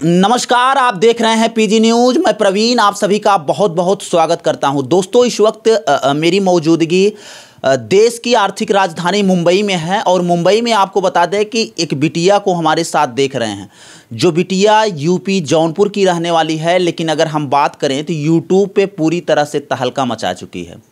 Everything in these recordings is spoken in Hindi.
नमस्कार, आप देख रहे हैं पीजी न्यूज। मैं प्रवीण आप सभी का बहुत बहुत स्वागत करता हूं। दोस्तों, इस वक्त मेरी मौजूदगी देश की आर्थिक राजधानी मुंबई में है और मुंबई में आपको बता दें कि एक बिटिया को हमारे साथ देख रहे हैं। जो बिटिया यूपी जौनपुर की रहने वाली है, लेकिन अगर हम बात करें तो यूट्यूब पे पूरी तरह से तहलका मचा चुकी है।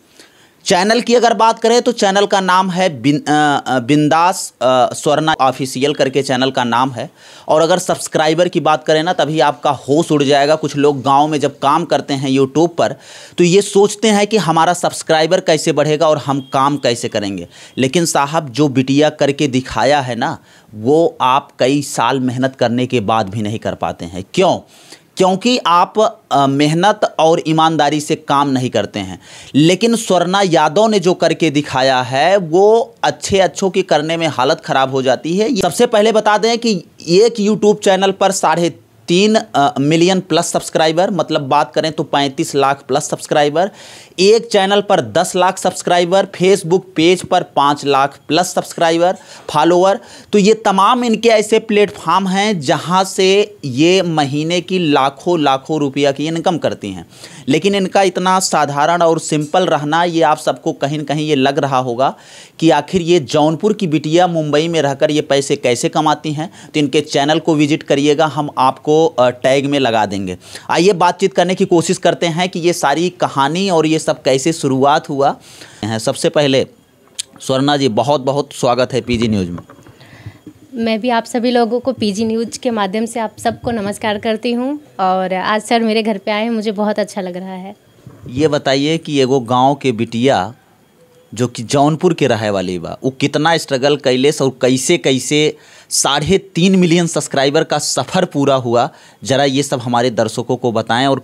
चैनल की अगर बात करें तो चैनल का नाम है बिंदास स्वर्णा ऑफिशियल करके चैनल का नाम है। और अगर सब्सक्राइबर की बात करें ना, तभी आपका होश उड़ जाएगा। कुछ लोग गांव में जब काम करते हैं यूट्यूब पर तो ये सोचते हैं कि हमारा सब्सक्राइबर कैसे बढ़ेगा और हम काम कैसे करेंगे। लेकिन साहब, जो बिटिया करके दिखाया है ना, वो आप कई साल मेहनत करने के बाद भी नहीं कर पाते हैं। क्यों? क्योंकि आप मेहनत और ईमानदारी से काम नहीं करते हैं। लेकिन स्वर्णा यादव ने जो करके दिखाया है वो अच्छों की करने में हालत ख़राब हो जाती है। सबसे पहले बता दें कि एक यूट्यूब चैनल पर 3.5 मिलियन प्लस सब्सक्राइबर, मतलब बात करें तो 35 लाख प्लस सब्सक्राइबर। एक चैनल पर 10 लाख सब्सक्राइबर, फेसबुक पेज पर 5 लाख प्लस सब्सक्राइबर फॉलोअर। तो ये तमाम इनके ऐसे प्लेटफॉर्म हैं जहां से ये महीने की लाखों रुपया की इनकम करती हैं। लेकिन इनका इतना साधारण और सिंपल रहना, ये आप सबको कहीं न कहीं ये लग रहा होगा कि आखिर ये जौनपुर की बिटिया मुंबई में रहकर ये पैसे कैसे कमाती हैं। तो इनके चैनल को विजिट करिएगा, हम आपको टैग में लगा देंगे। आइए बातचीत करने की कोशिश करते हैं कि ये सारी कहानी और ये सब कैसे शुरुआत हुआ है। सबसे पहले स्वर्णा जी, बहुत बहुत स्वागत है पीजी न्यूज़ में। मैं भी आप सभी लोगों को पीजी न्यूज़ के माध्यम से आप सबको नमस्कार करती हूं। और आज सर मेरे घर पे आए हैं, मुझे बहुत अच्छा लग रहा है। ये बताइए कि एगो गांव के बिटिया जो कि जौनपुर के रहे वाली बा, वो कितना स्ट्रगल कैलेस और कैसे 3.5 मिलियन सब्सक्राइबर का सफ़र पूरा हुआ। ज़रा ये सब हमारे दर्शकों को बताएं और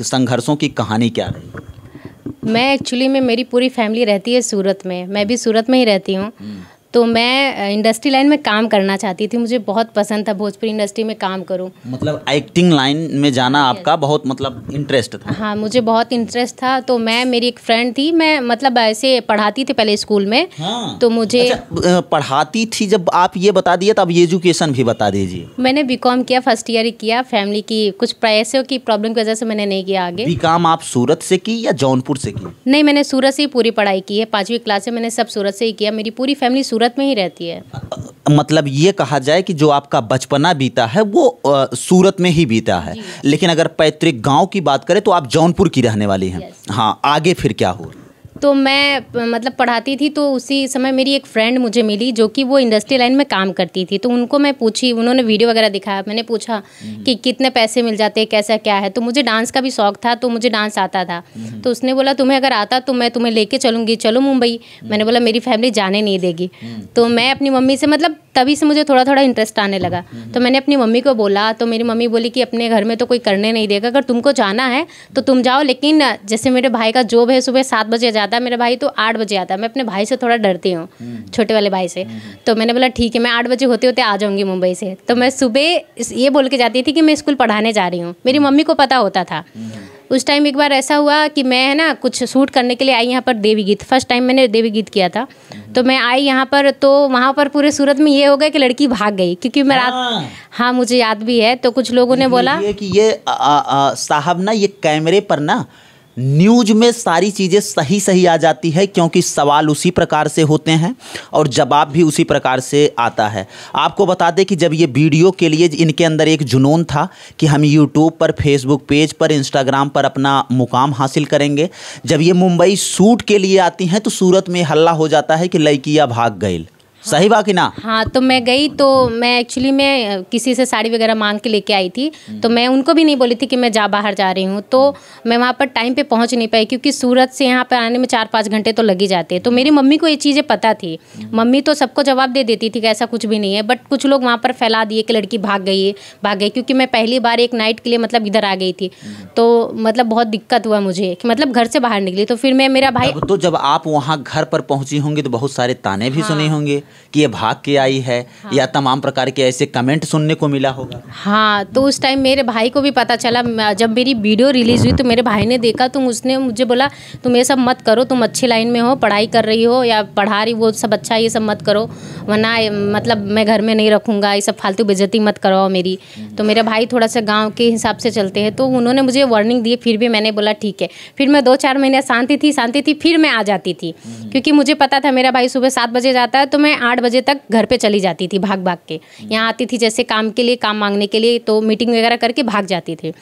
संघर्षों की कहानी क्या रही। मैं एक्चुअली में मेरी पूरी फैमिली रहती है सूरत में, मैं भी सूरत में ही रहती हूँ। तो मैं इंडस्ट्री लाइन में काम करना चाहती थी, मुझे बहुत पसंद था भोजपुरी इंडस्ट्री में काम करूं। मतलब एक्टिंग लाइन में जाना आपका बहुत मतलब इंटरेस्ट था? हाँ, मुझे बहुत इंटरेस्ट था। तो मेरी एक फ्रेंड थी, मैं मतलब ऐसे पढ़ाती थी पहले स्कूल में। हाँ। तो मुझे पढ़ाती थी, जब आप ये बता दिए तो अब ये एजुकेशन भी बता दीजिए। मैंने बीकॉम किया, फर्स्ट ईयर ही किया। फैमिली की कुछ पैसों की प्रॉब्लम की वजह से मैंने नहीं किया आगे। बीकॉम आप सूरत से की या जौनपुर से की? नहीं, मैंने सूरत से ही पूरी पढ़ाई की है। 5वीं क्लास से मैंने सब सूरत से ही किया। मेरी पूरी फैमिली सूरत में ही रहती है। मतलब ये कहा जाए कि जो आपका बचपना बीता है वो सूरत में ही बीता है। लेकिन अगर पैतृक गांव की बात करें तो आप जौनपुर की रहने वाली हैं। हाँ, आगे फिर क्या हुआ? तो मैं मतलब पढ़ाती थी, तो उसी समय मेरी एक फ्रेंड मुझे मिली जो कि वो इंडस्ट्री लाइन में काम करती थी। तो उनको मैं पूछी, उन्होंने वीडियो वगैरह दिखाया। मैंने पूछा कि कितने पैसे मिल जाते हैं, कैसा क्या है। तो मुझे डांस का भी शौक था, तो मुझे डांस आता था। तो उसने बोला तुम्हें अगर आता तो मैं तुम्हें लेके चलूँगी, चलो मुंबई। मैंने बोला मेरी फैमिली जाने नहीं देगी। तो मैं अपनी मम्मी से, मतलब तभी से मुझे थोड़ा थोड़ा इंटरेस्ट आने लगा। तो मैंने अपनी मम्मी को बोला, तो मेरी मम्मी बोली कि अपने घर में तो कोई करने नहीं देगा, अगर तुमको जाना है तो तुम जाओ। लेकिन जैसे मेरे भाई का जॉब है, सुबह 7 बजे जाता है, मेरा भाई तो 8 बजे आता है। मैं अपने भाई से थोड़ा डरती हूँ, छोटे वाले भाई से। तो मैंने बोला ठीक है, मैं 8 बजे होते होते आ जाऊँगी मुंबई से। तो मैं सुबह ये बोल के जाती थी कि मैं स्कूल पढ़ाने जा रही हूँ। मेरी मम्मी को पता होता था। उस टाइम एक बार ऐसा हुआ कि मैं ना कुछ शूट करने के लिए आई यहाँ पर देवी गीत। फर्स्ट टाइम मैंने देवी गीत किया था। तो मैं आई यहाँ पर, तो वहाँ पर पूरे सूरत में ये हो गया कि लड़की भाग गई, क्योंकि मैं रात, हाँ मुझे याद भी है। तो कुछ लोगों ने बोला कि ये साहब ना, ये कैमरे पर ना न्यूज में सारी चीज़ें सही आ जाती है, क्योंकि सवाल उसी प्रकार से होते हैं और जवाब भी उसी प्रकार से आता है। आपको बता दें कि जब ये वीडियो के लिए इनके अंदर एक जुनून था कि हम यूट्यूब पर, फेसबुक पेज पर, इंस्टाग्राम पर अपना मुकाम हासिल करेंगे। जब ये मुंबई शूट के लिए आती हैं तो सूरत में हल्ला हो जाता है कि लड़कियाँ भाग गई। सही बात कि ना? हाँ, तो मैं गई। तो मैं एक्चुअली मैं किसी से साड़ी वगैरह मांग के लेके आई थी। तो मैं उनको भी नहीं बोली थी कि मैं बाहर जा रही हूँ। तो मैं वहाँ पर टाइम पे पहुँच नहीं पाई, क्योंकि सूरत से यहाँ पर आने में 4-5 घंटे तो लग ही जाते हैं। तो मेरी मम्मी को ये चीज़ें पता थी। मम्मी तो सबको जवाब दे देती थी कि ऐसा कुछ भी नहीं है। बट कुछ लोग वहाँ पर फैला दिए कि लड़की भाग गई, क्योंकि मैं पहली बार एक नाइट के लिए मतलब इधर आ गई थी। तो मतलब बहुत दिक्कत हुआ मुझे कि मतलब घर से बाहर निकली। तो फिर मैं, मेरा भाई, तो जब आप वहाँ घर पर पहुँची होंगी तो बहुत सारे ताने भी सुने होंगे कि ये भाग के आई है? हाँ। या तमाम प्रकार के ऐसे कमेंट सुनने को मिला होगा? हाँ, तो उस टाइम मेरे भाई को भी पता चला। जब मेरी वीडियो रिलीज़ हुई तो मेरे भाई ने देखा, तो उसने मुझे बोला तुम ये सब मत करो, तुम अच्छी लाइन में हो, पढ़ाई कर रही हो या पढ़ा रही, वो सब अच्छा, ये सब मत करो वरना मतलब मैं घर में नहीं रखूँगा, ये सब फालतू बेइज्जती मत करवाओ मेरी। तो मेरे भाई थोड़ा सा गाँव के हिसाब से चलते हैं, तो उन्होंने मुझे वार्निंग दी। फिर भी मैंने बोला ठीक है। फिर मैं 2-4 महीने शांति थी, फिर मैं आ जाती थी, क्योंकि मुझे पता था मेरा भाई सुबह 7 बजे जाता है तो मैं 8 बजे तक घर पे चली जाती थी भाग भाग के। यहाँ आती थी जैसे काम के लिए, काम मांगने के लिए, तो मीटिंग वगैरह करके भाग जाती थी।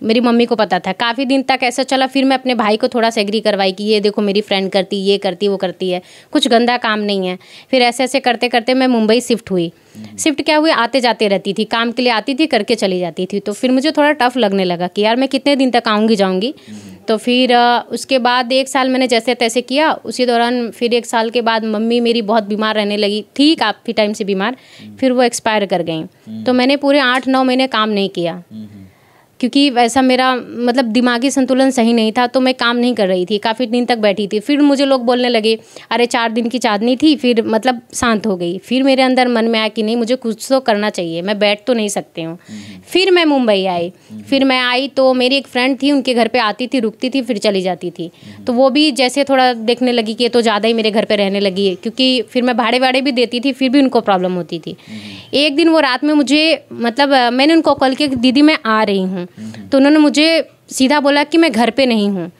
मेरी मम्मी को पता था। काफ़ी दिन तक ऐसा चला। फिर मैं अपने भाई को थोड़ा सा एग्री करवाई कि ये देखो मेरी फ्रेंड करती, ये करती, वो करती है, कुछ गंदा काम नहीं है। फिर ऐसे ऐसे करते करते मैं मुंबई शिफ्ट हुई। शिफ्ट क्या हुई, आते जाते रहती थी, काम के लिए आती थी, करके चली जाती थी। तो फिर मुझे थोड़ा टफ लगने लगा कि यार मैं कितने दिन तक आऊँगी जाऊँगी। तो फिर उसके बाद 1 साल मैंने जैसे तैसे किया। उसी दौरान फिर 1 साल के बाद मम्मी मेरी बहुत बीमार रहने लगी थी, काफ़ी टाइम से बीमार। फिर वो एक्सपायर कर गई। तो मैंने पूरे 8-9 महीने काम नहीं किया, क्योंकि वैसा मेरा मतलब दिमागी संतुलन सही नहीं था, तो मैं काम नहीं कर रही थी, काफ़ी दिन तक बैठी थी। फिर मुझे लोग बोलने लगे अरे 4 दिन की चांदनी थी, फिर मतलब शांत हो गई। फिर मेरे अंदर मन में आया कि नहीं, मुझे कुछ तो करना चाहिए, मैं बैठ तो नहीं सकती हूँ। फिर मैं मुंबई आई। फिर मैं आई तो मेरी एक फ्रेंड थी, उनके घर पे आती थी, रुकती थी, फिर चली जाती थी। तो वो भी जैसे थोड़ा देखने लगी कि ये तो ज़्यादा ही मेरे घर पर रहने लगी है, क्योंकि फिर मैं भाड़े वाड़े भी देती थी, फिर भी उनको प्रॉब्लम होती थी। एक दिन वो रात में मुझे मतलब मैंने उनको कॉल किया कि दीदी मैं आ रही हूँ। तो उन्होंने मुझे सीधा बोला कि मैं घर पे नहीं हूँ।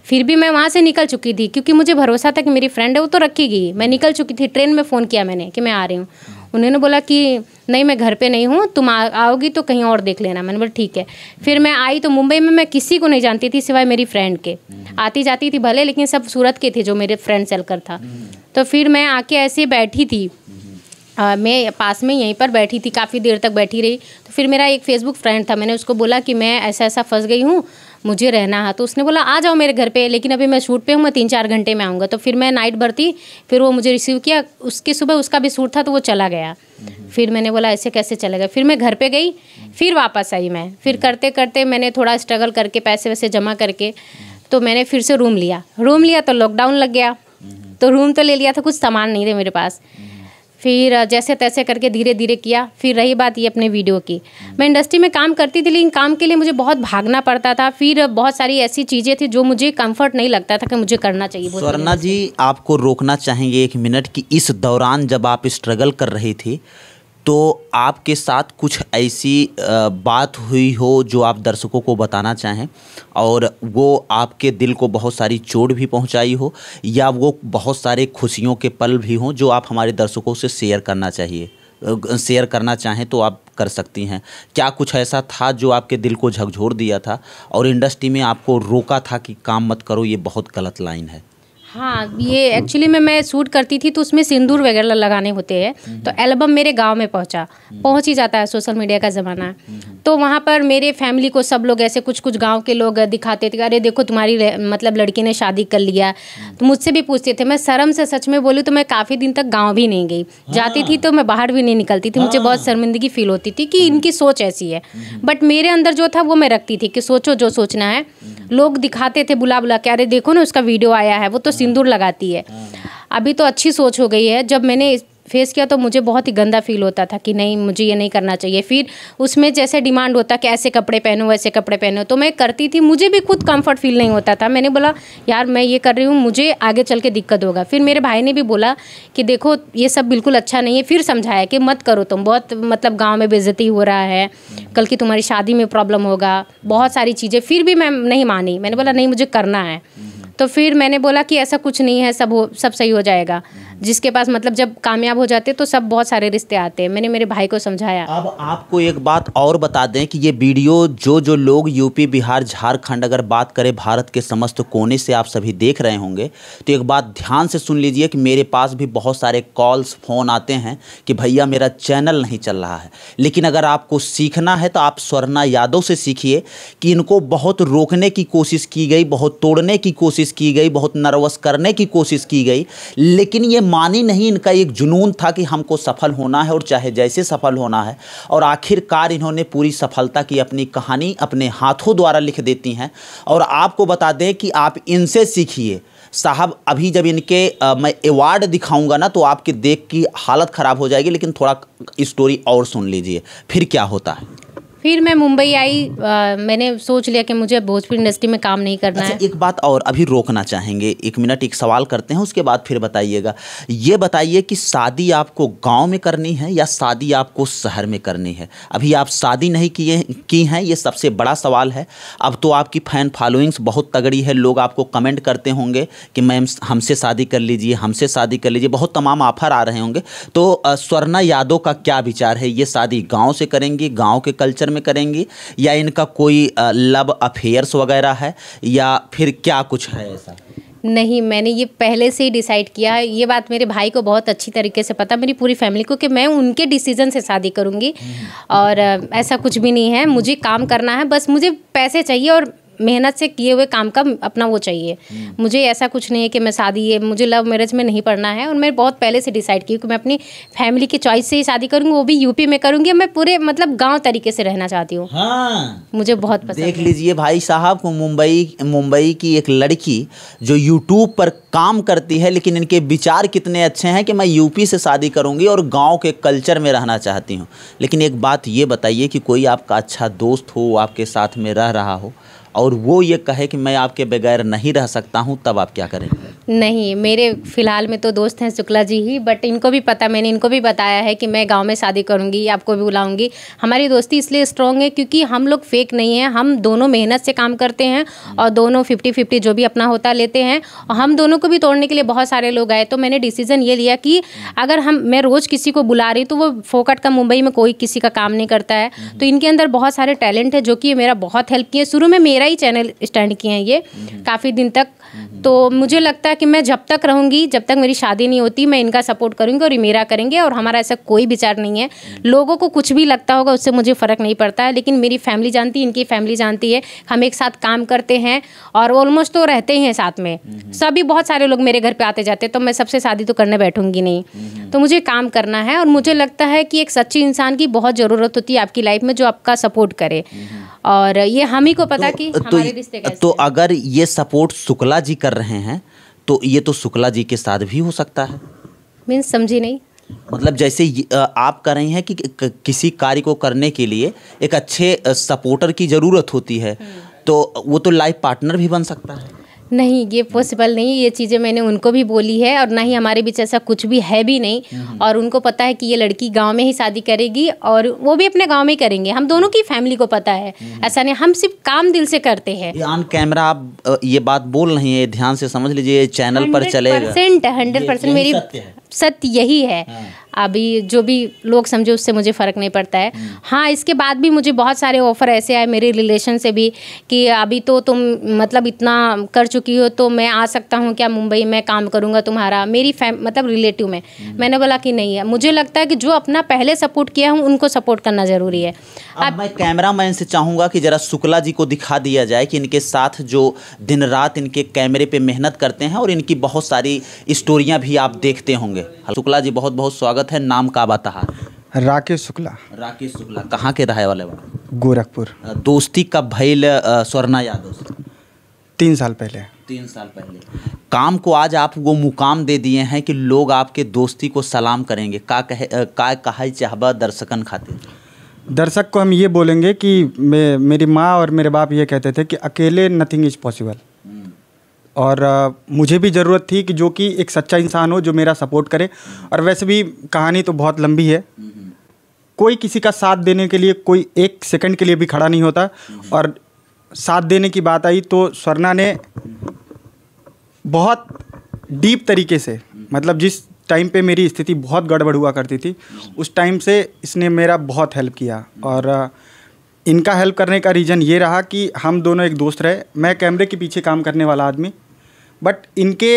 फिर भी मैं वहाँ से निकल चुकी थी, क्योंकि मुझे भरोसा था कि मेरी फ्रेंड है, वो तो रखेगी। मैं निकल चुकी थी, ट्रेन में फ़ोन किया मैंने कि मैं आ रही हूँ। उन्होंने बोला कि नहीं मैं घर पे नहीं हूँ, तुम आओगी तो कहीं और देख लेना। मैंने बोला ठीक है। फिर मैं आई तो मुंबई में मैं किसी को नहीं जानती थी सिवाय मेरी फ्रेंड के। आती जाती थी भले, लेकिन सब सूरत के थे जो मेरे फ्रेंड सर्कल था। तो फिर मैं आके ऐसे बैठी थी, मैं पास में यहीं पर बैठी थी, काफ़ी देर तक बैठी रही। तो फिर मेरा एक फेसबुक फ्रेंड था, मैंने उसको बोला कि मैं ऐसा ऐसा फंस गई हूँ, मुझे रहना है। तो उसने बोला आ जाओ मेरे घर पे, लेकिन अभी मैं शूट पे हूँ, मैं 3-4 घंटे में आऊँगा। तो फिर मैं नाइट भरती, फिर वो मुझे रिसीव किया। उसके सुबह उसका भी शूट था तो वो चला गया। फिर मैंने बोला ऐसे कैसे चलेगा। फिर मैं घर पे गई, फिर वापस आई मैं। फिर करते करते मैंने थोड़ा स्ट्रगल करके पैसे वैसे जमा करके तो मैंने फिर से रूम लिया तो लॉकडाउन लग गया। तो रूम तो ले लिया था, कुछ सामान नहीं थे मेरे पास। फिर जैसे तैसे करके धीरे धीरे किया। फिर रही बात ये अपने वीडियो की, मैं इंडस्ट्री में काम करती थी, लेकिन काम के लिए मुझे बहुत भागना पड़ता था। फिर बहुत सारी ऐसी चीज़ें थी जो मुझे कंफर्ट नहीं लगता था कि मुझे करना चाहिए। स्वर्णा जी, आपको रोकना चाहेंगे 1 मिनट कि इस दौरान जब आप स्ट्रगल कर रही थी तो आपके साथ कुछ ऐसी बात हुई हो जो आप दर्शकों को बताना चाहें, और वो आपके दिल को बहुत सारी चोट भी पहुंचाई हो, या वो बहुत सारे खुशियों के पल भी हों जो आप हमारे दर्शकों से शेयर करना चाहें तो आप कर सकती हैं। क्या कुछ ऐसा था जो आपके दिल को झकझोर दिया था और इंडस्ट्री में आपको रोका था कि काम मत करो, ये बहुत गलत लाइन है? हाँ, ये एक्चुअली मैं शूट करती थी तो उसमें सिंदूर वगैरह लगाने होते हैं। तो एल्बम मेरे गांव में पहुंच ही जाता है, सोशल मीडिया का ज़माना है। तो वहाँ पर मेरे फैमिली को सब लोग ऐसे कुछ गांव के लोग दिखाते थे, अरे देखो तुम्हारी मतलब लड़की ने शादी कर लिया। तो मुझसे भी पूछते थे। मैं शर्म से सच में बोलूँ तो मैं काफ़ी दिन तक गाँव भी नहीं गई। जाती थी तो मैं बाहर भी नहीं निकलती थी। मुझे बहुत शर्मिंदगी फील होती थी कि इनकी सोच ऐसी है। बट मेरे अंदर जो था वो मैं रखती थी कि सोचो जो सोचना है। लोग दिखाते थे बुला बुला के, अरे देखो ना उसका वीडियो आया है, वो तो सिंदूर लगाती है। अभी तो अच्छी सोच हो गई है। जब मैंने फेस किया तो मुझे बहुत ही गंदा फील होता था कि नहीं, मुझे ये नहीं करना चाहिए। फिर उसमें जैसे डिमांड होता कि ऐसे कपड़े पहनो, वैसे कपड़े पहनो, तो मैं करती थी। मुझे भी खुद कंफर्ट फील नहीं होता था। मैंने बोला यार मैं ये कर रही हूँ, मुझे आगे चल के दिक्कत होगा। फिर मेरे भाई ने भी बोला कि देखो ये सब बिल्कुल अच्छा नहीं है। फिर समझाया कि मत करो तुम, बहुत मतलब गाँव में बेइज्जती हो रहा है, कल की तुम्हारी शादी में प्रॉब्लम होगा, बहुत सारी चीज़ें। फिर भी मैं नहीं मानी। मैंने बोला नहीं, मुझे करना है। तो फिर मैंने बोला कि ऐसा कुछ नहीं है, सब सही हो जाएगा। जिसके पास मतलब जब कामयाब हो जाते तो सब बहुत सारे रिश्ते आते हैं। मैंने मेरे भाई को समझाया। अब आपको एक बात और बता दें कि ये वीडियो जो लोग यूपी, बिहार, झारखंड, अगर बात करें भारत के समस्त कोने से आप सभी देख रहे होंगे, तो एक बात ध्यान से सुन लीजिए कि मेरे पास भी बहुत सारे कॉल्स, फ़ोन आते हैं कि भैया मेरा चैनल नहीं चल रहा है। लेकिन अगर आपको सीखना है तो आप स्वर्णा यादव से सीखिए कि इनको बहुत रोकने की कोशिश की गई, बहुत तोड़ने की कोशिश की गई, बहुत नर्वस करने की कोशिश की गई, लेकिन ये मानी नहीं। इनका एक जुनून था कि हमको सफल होना है और चाहे जैसे सफल होना है, और आखिरकार इन्होंने पूरी सफलता की अपनी कहानी अपने हाथों द्वारा लिख देती हैं। और आपको बता दें कि आप इनसे सीखिए। साहब अभी जब इनके मैं अवार्ड दिखाऊंगा ना तो आपके देख की हालत ख़राब हो जाएगी, लेकिन थोड़ा स्टोरी और सुन लीजिए फिर क्या होता है। फिर मैं मुंबई आई, मैंने सोच लिया कि मुझे भोजपुरी इंडस्ट्री में काम नहीं करना है। एक बात और अभी रोकना चाहेंगे, 1 मिनट एक सवाल करते हैं, उसके बाद फिर बताइएगा। ये बताइए कि शादी आपको गांव में करनी है या शादी आपको शहर में करनी है? अभी आप शादी नहीं की हैं, ये सबसे बड़ा सवाल है। अब तो आपकी फैन फॉलोइंग्स बहुत तगड़ी है, लोग आपको कमेंट करते होंगे कि मैम हमसे शादी कर लीजिए, हमसे शादी कर लीजिए, बहुत तमाम ऑफर आ रहे होंगे। तो स्वर्णा यादव का क्या विचार है? ये शादी गाँव से करेंगी, गाँव के कल्चर में करेंगी, या इनका कोई लव अफेयर्स वगैरह है, या फिर क्या कुछ है ऐसा? नहीं, मैंने ये पहले से ही डिसाइड किया है। ये बात मेरे भाई को बहुत अच्छी तरीके से पता, मेरी पूरी फैमिली को, कि मैं उनके डिसीजन से शादी करूँगी। और ऐसा कुछ भी नहीं है, मुझे काम करना है, बस मुझे पैसे चाहिए और मेहनत से किए हुए काम का अपना वो चाहिए। मुझे ऐसा कुछ नहीं है कि मैं शादी, मुझे लव मैरिज में नहीं पड़ना है। और मैं बहुत पहले से डिसाइड की कि मैं अपनी फैमिली की चॉइस से ही शादी करूँगी, वो भी यूपी में करूँगी। मैं पूरे मतलब गांव तरीके से रहना चाहती हूँ। हाँ, मुझे बहुत पसंद देख लीजिए भाई साहब को, मुंबई की एक लड़की जो यूट्यूब पर काम करती है, लेकिन इनके विचार कितने अच्छे हैं कि मैं यूपी से शादी करूँगी और गाँव के कल्चर में रहना चाहती हूँ। लेकिन एक बात ये बताइए कि कोई आपका अच्छा दोस्त हो, आपके साथ में रह रहा हो, और वो ये कहे कि मैं आपके बगैर नहीं रह सकता हूँ, तब आप क्या करेंगे? नहीं, मेरे फ़िलहाल में तो दोस्त हैं शुक्ला जी ही, बट इनको भी पता, मैंने इनको भी बताया है कि मैं गांव में शादी करूंगी, आपको भी बुलाऊंगी। हमारी दोस्ती इसलिए स्ट्रॉन्ग है क्योंकि हम लोग फेक नहीं हैं, हम दोनों मेहनत से काम करते हैं और दोनों 50-50 जो भी अपना होता लेते हैं। और हम दोनों को भी तोड़ने के लिए बहुत सारे लोग आए, तो मैंने डिसीज़न ये लिया कि अगर मैं रोज़ किसी को बुला रही तो वो फोकट का, मुंबई में कोई किसी का काम नहीं करता है। तो इनके अंदर बहुत सारे टैलेंट है जो कि मेरा बहुत हेल्प किए। शुरू में मेरा ही चैनल स्टैंड किए हैं ये काफ़ी दिन तक। तो मुझे लगता है कि मैं जब तक रहूँगी, जब तक मेरी शादी नहीं होती, मैं इनका सपोर्ट करूँगी और ये मेरा करेंगे। और हमारा ऐसा कोई विचार नहीं है। लोगों को कुछ भी लगता होगा उससे मुझे फ़र्क नहीं पड़ता है, लेकिन मेरी फैमिली जानती है, इनकी फैमिली जानती है, हम एक साथ काम करते हैं और ऑलमोस्ट तो रहते ही हैं साथ में। सभी बहुत सारे लोग मेरे घर पे आते जाते, तो मैं सबसे शादी तो करने बैठूंगी नहीं। तो मुझे काम करना है और मुझे लगता है कि एक सच्ची इंसान की बहुत ज़रूरत होती है आपकी लाइफ में, जो आपका सपोर्ट करे। और ये हम ही को पता कि हमारे रिश्ते कैसे। तो अगर ये सपोर्ट शुक्ला जी कर रहे हैं तो ये तो शुक्ला जी के साथ भी हो सकता है। मीन्स समझी नहीं। मतलब जैसे आप कह रही हैं कि किसी कार्य को करने के लिए एक अच्छे सपोर्टर की ज़रूरत होती है, तो वो तो लाइफ पार्टनर भी बन सकता है। नहीं, ये पॉसिबल नहीं। ये चीज़ें मैंने उनको भी बोली है और ना ही हमारे बीच ऐसा कुछ भी है भी नहीं। और उनको पता है कि ये लड़की गांव में ही शादी करेगी और वो भी अपने गांव में ही करेंगे। हम दोनों की फैमिली को पता है, ऐसा नहीं, हम सिर्फ काम दिल से करते हैं। ऑन कैमरा आप ये बात बोल रही हैं, ध्यान से समझ लीजिए, चैनल पर चलेगा। 100% मेरी सत्य यही है। अभी जो भी लोग समझे उससे मुझे फ़र्क नहीं पड़ता है। हाँ, इसके बाद भी मुझे बहुत सारे ऑफ़र ऐसे आए मेरे रिलेशन से भी कि अभी तो तुम मतलब इतना कर चुकी हो, तो मैं आ सकता हूँ क्या मुंबई में काम करूँगा तुम्हारा, मेरी मतलब रिलेटिव में। मैंने बोला कि नहीं है, मुझे लगता है कि जो अपना पहले सपोर्ट किया हूँ उनको सपोर्ट करना ज़रूरी है। अब मैं कैमरामैन से चाहूँगा कि ज़रा शुक्ला जी को दिखा दिया जाए कि इनके साथ जो दिन रात इनके कैमरे पे मेहनत करते हैं और इनकी बहुत सारी स्टोरियाँ भी आप देखते होंगे। शुक्ला जी बहुत बहुत स्वागत है। नाम का बता? राकेश शुक्ला। राकेश शुक्ला कहाँ के रहे वाले? गोरखपुर। दोस्ती कब भइल स्वर्णा यादव से? 3 साल पहले। 3 साल पहले। काम को आज आप वो मुकाम दे दिए हैं कि लोग आपके दोस्ती को सलाम करेंगे। का कहे चाहबा दर्शकन खातिर? दर्शक को हम ये बोलेंगे कि मेरी माँ और मेरे बाप ये कहते थे कि अकेले नथिंग इज पॉसिबल। और मुझे भी ज़रूरत थी कि जो कि एक सच्चा इंसान हो जो मेरा सपोर्ट करे। और वैसे भी कहानी तो बहुत लंबी है। कोई किसी का साथ देने के लिए कोई 1 सेकंड के लिए भी खड़ा नहीं होता। और साथ देने की बात आई तो स्वर्णा ने बहुत डीप तरीके से, मतलब जिस टाइम पे मेरी स्थिति बहुत गड़बड़ हुआ करती थी, उस टाइम से इसने मेरा बहुत हेल्प किया। और इनका हेल्प करने का रीज़न ये रहा कि हम दोनों एक दोस्त रहे। मैं कैमरे के पीछे काम करने वाला आदमी, बट इनके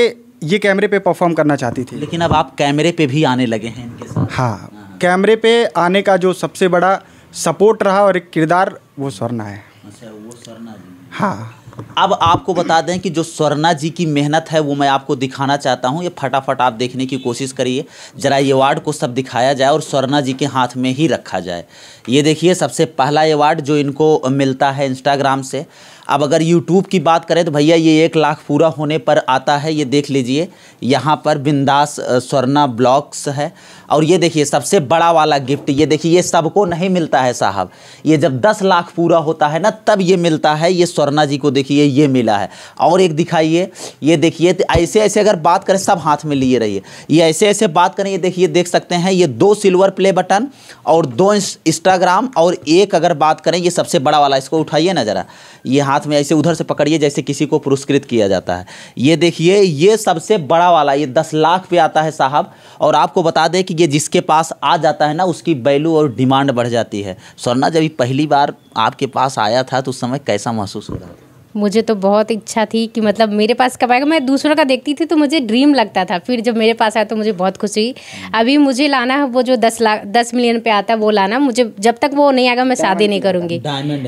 ये कैमरे पे परफॉर्म करना चाहती थी। लेकिन अब आप कैमरे पे भी आने लगे हैं इनके साथ। हाँ, कैमरे पे आने का जो सबसे बड़ा सपोर्ट रहा और एक किरदार, वो स्वर्णा है। अच्छा, वो स्वर्णा जी। हाँ, अब आपको बता दें कि जो स्वर्णा जी की मेहनत है वो मैं आपको दिखाना चाहता हूँ। ये फटाफट आप देखने की कोशिश करिए, ज़रा ये अवार्ड को सब दिखाया जाए और स्वर्णा जी के हाथ में ही रखा जाए। ये देखिए सबसे पहला अवार्ड जो इनको मिलता है इंस्टाग्राम से। अब अगर यूट्यूब की बात करें तो भैया ये 1 लाख पूरा होने पर आता है। ये देख लीजिए यहाँ पर बिंदास स्वर्णा ब्लॉग्स है। और ये देखिए सबसे बड़ा वाला गिफ्ट, ये देखिए ये सबको नहीं मिलता है साहब, ये जब 10 लाख पूरा होता है ना तब ये मिलता है। ये स्वर्णा जी को देखिए ये मिला है। और एक दिखाइए, ये देखिए ऐसे ऐसे अगर बात करें सब हाथ में लिए रहिए, ये ऐसे ऐसे बात करें, ये देखिए देख सकते हैं ये 2 सिल्वर प्ले बटन और 2 इंस्टाग्राम और 1 अगर बात करें ये सबसे बड़ा वाला, इसको उठाइए ना ज़रा, ये हाथ में ऐसे उधर से पकड़िए जैसे किसी को पुरस्कृत किया जाता है। ये देखिए ये सबसे बड़ा वाला, ये 10 लाख पे आता है साहब। और आपको बता दें कि ये जिसके पास आ जाता है ना उसकी वैल्यू और डिमांड बढ़ जाती है। स्वर्णा जब पहली बार आपके पास आया था तो उस समय कैसा महसूस हो रहा था? मुझे तो बहुत इच्छा थी कि मतलब मेरे पास कब आएगा। मैं दूसरों का देखती थी तो मुझे ड्रीम लगता था, फिर जब मेरे पास आया तो मुझे बहुत खुशी हुई। अभी मुझे लाना है वो जो 10 मिलियन पे आता है वो लाना। मुझे जब तक वो नहीं आएगा मैं शादी नहीं करूँगी।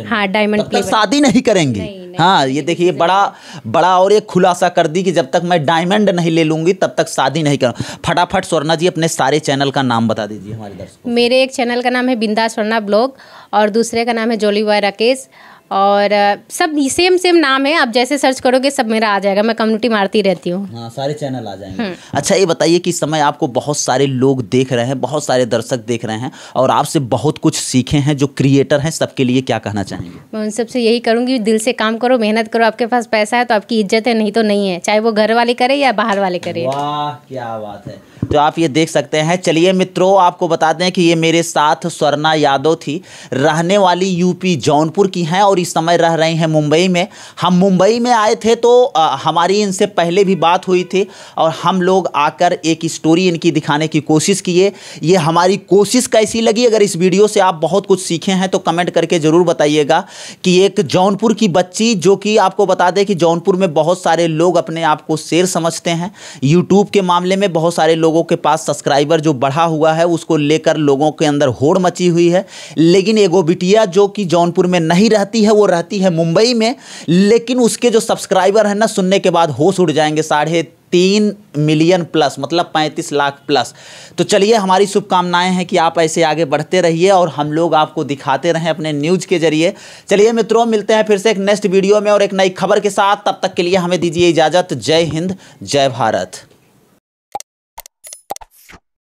हाँ डायमंड प्ले शादी नहीं करेंगे। नहीं। हाँ ये देखिए बड़ा और एक खुलासा कर दी कि जब तक मैं डायमंड नहीं ले लूँगी तब तक शादी नहीं करूँ। फटाफट स्वर्णा जी अपने सारे चैनल का नाम बता दीजिए हमारे दर्शकों। मेरे एक चैनल का नाम है बिंदास स्वर्णा ब्लॉग और दूसरे का नाम है जॉली बॉय राकेश। और सब सेम नाम है, आप जैसे सर्च करोगे सब मेरा आ जाएगा। मैं कम्युनिटी मारती रहती हूँ। हाँ सारे चैनल आ जाएंगे। अच्छा ये बताइए कि इस समय आपको बहुत सारे लोग देख रहे हैं, बहुत सारे दर्शक देख रहे हैं और आपसे बहुत कुछ सीखे हैं जो क्रिएटर हैं, सबके लिए क्या कहना चाहेंगे? मैं उन सबसे यही करूँगी, दिल से काम करो, मेहनत करो। आपके पास पैसा है तो आपकी इज्जत है, नहीं तो नहीं है, चाहे वो घर वाले करे या बाहर वाले करे। वाह क्या बात है। तो आप ये देख सकते हैं। चलिए मित्रों आपको बता दें कि ये मेरे साथ स्वर्णा यादव थी, रहने वाली यूपी जौनपुर की हैं और इस समय रह रही हैं मुंबई में। हम मुंबई में आए थे तो हमारी इनसे पहले भी बात हुई थी और हम लोग आकर एक स्टोरी इनकी दिखाने की कोशिश किए। ये हमारी कोशिश कैसी लगी, अगर इस वीडियो से आप बहुत कुछ सीखे हैं तो कमेंट करके ज़रूर बताइएगा। कि एक जौनपुर की बच्ची, जो कि आपको बता दें कि जौनपुर में बहुत सारे लोग अपने आप को शेर समझते हैं, यूट्यूब के मामले में बहुत सारे लोगों के पास सब्सक्राइबर जो बढ़ा हुआ है उसको लेकर लोगों के अंदर होड़ मची हुई है। लेकिन एगो बिटिया जो कि जौनपुर में नहीं रहती है, वो रहती है मुंबई में, लेकिन उसके जो सब्सक्राइबर हैं ना सुनने के बाद होश उड़ जाएंगे। 3.5 मिलियन प्लस, मतलब 35 लाख प्लस। तो चलिए हमारी शुभकामनाएं हैं कि आप ऐसे आगे बढ़ते रहिए और हम लोग आपको दिखाते रहें अपने न्यूज़ के जरिए। चलिए मित्रों मिलते हैं फिर से एक नेक्स्ट वीडियो में और एक नई खबर के साथ। तब तक के लिए हमें दीजिए इजाज़त। जय हिंद, जय भारत।